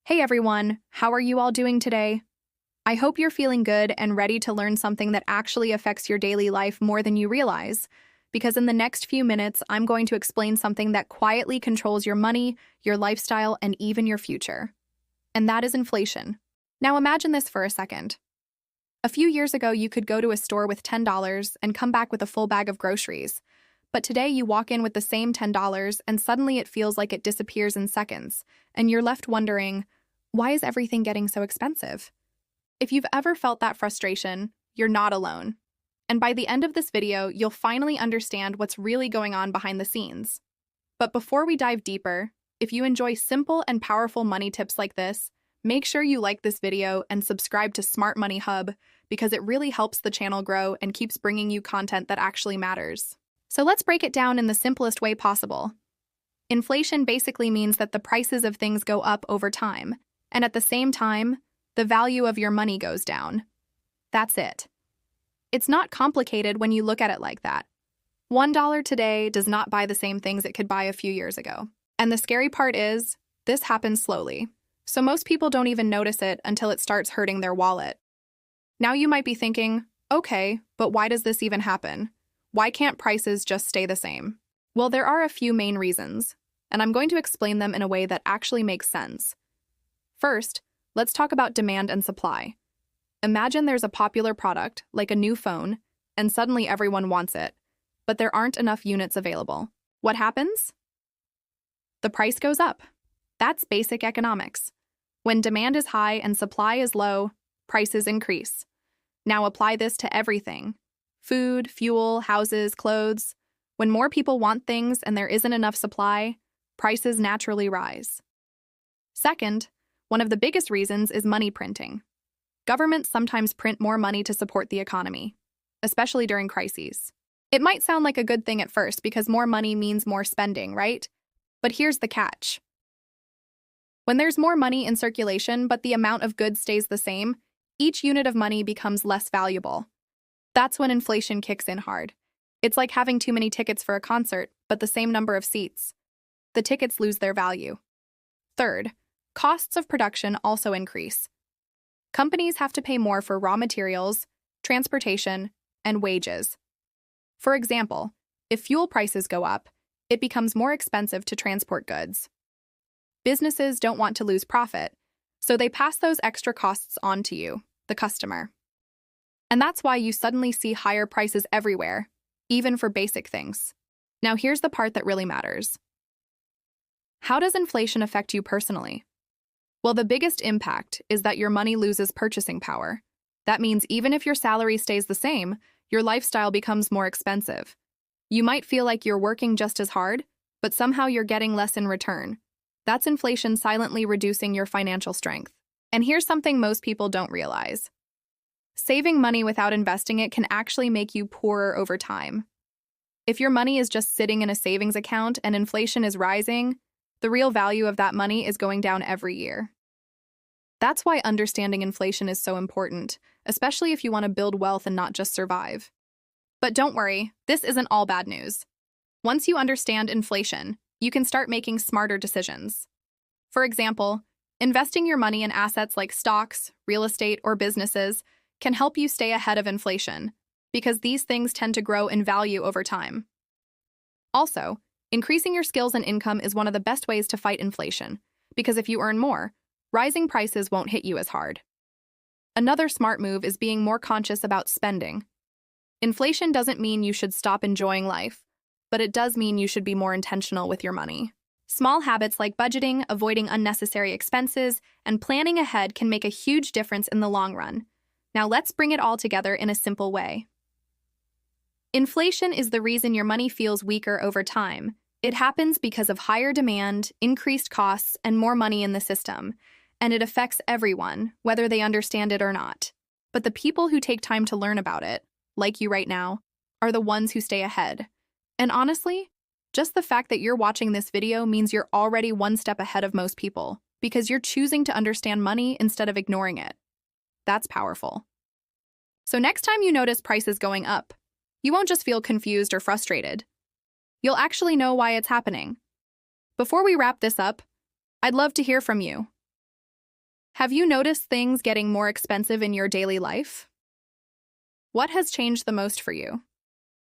Hey everyone, how are you all doing today? I hope you're feeling good and ready to learn something that actually affects your daily life more than you realize. Because in the next few minutes, I'm going to explain something that quietly controls your money, your lifestyle, and even your future. And that is inflation. Now imagine this for a second. A few years ago, you could go to a store with $10 and come back with a full bag of groceries. But today, you walk in with the same $10 and suddenly it feels like it disappears in seconds, and you're left wondering, why is everything getting so expensive? If you've ever felt that frustration, you're not alone. And by the end of this video, you'll finally understand what's really going on behind the scenes. But before we dive deeper, if you enjoy simple and powerful money tips like this, make sure you like this video and subscribe to Smart Money Hub because it really helps the channel grow and keeps bringing you content that actually matters. So let's break it down in the simplest way possible. Inflation basically means that the prices of things go up over time. And at the same time, the value of your money goes down. That's it. It's not complicated when you look at it like that. $1 today does not buy the same things it could buy a few years ago. And the scary part is, this happens slowly. So most people don't even notice it until it starts hurting their wallet. Now you might be thinking, okay, but why does this even happen? Why can't prices just stay the same? Well, there are a few main reasons, and I'm going to explain them in a way that actually makes sense. First, let's talk about demand and supply. Imagine there's a popular product, like a new phone, and suddenly everyone wants it, but there aren't enough units available. What happens? The price goes up. That's basic economics. When demand is high and supply is low, prices increase. Now apply this to everything: food, fuel, houses, clothes. When more people want things and there isn't enough supply, prices naturally rise. Second, one of the biggest reasons is money printing. Governments sometimes print more money to support the economy, especially during crises. It might sound like a good thing at first because more money means more spending, right? But here's the catch. When there's more money in circulation but the amount of goods stays the same, each unit of money becomes less valuable. That's when inflation kicks in hard. It's like having too many tickets for a concert, but the same number of seats. The tickets lose their value. Third, costs of production also increase. Companies have to pay more for raw materials, transportation, and wages. For example, if fuel prices go up, it becomes more expensive to transport goods. Businesses don't want to lose profit, so they pass those extra costs on to you, the customer. And that's why you suddenly see higher prices everywhere, even for basic things. Now here's the part that really matters. How does inflation affect you personally? Well, the biggest impact is that your money loses purchasing power. That means even if your salary stays the same, your lifestyle becomes more expensive. You might feel like you're working just as hard, but somehow you're getting less in return. That's inflation silently reducing your financial strength. And here's something most people don't realize. Saving money without investing it can actually make you poorer over time. If your money is just sitting in a savings account and inflation is rising, the real value of that money is going down every year. That's why understanding inflation is so important, especially if you want to build wealth and not just survive. But don't worry, this isn't all bad news. Once you understand inflation, you can start making smarter decisions. For example, investing your money in assets like stocks, real estate, or businesses can help you stay ahead of inflation, because these things tend to grow in value over time. Also, increasing your skills and income is one of the best ways to fight inflation, because if you earn more, rising prices won't hit you as hard. Another smart move is being more conscious about spending. Inflation doesn't mean you should stop enjoying life, but it does mean you should be more intentional with your money. Small habits like budgeting, avoiding unnecessary expenses, and planning ahead can make a huge difference in the long run. Now let's bring it all together in a simple way. Inflation is the reason your money feels weaker over time. It happens because of higher demand, increased costs, and more money in the system. And it affects everyone, whether they understand it or not. But the people who take time to learn about it, like you right now, are the ones who stay ahead. And honestly, just the fact that you're watching this video means you're already one step ahead of most people, because you're choosing to understand money instead of ignoring it. That's powerful. So next time you notice prices going up, you won't just feel confused or frustrated. You'll actually know why it's happening. Before we wrap this up, I'd love to hear from you. Have you noticed things getting more expensive in your daily life? What has changed the most for you?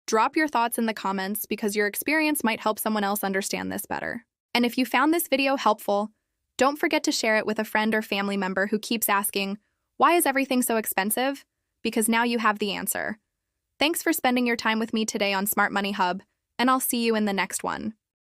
Drop your thoughts in the comments because your experience might help someone else understand this better. And if you found this video helpful, don't forget to share it with a friend or family member who keeps asking, why is everything so expensive? Because now you have the answer. Thanks for spending your time with me today on Smart Money Hub, and I'll see you in the next one.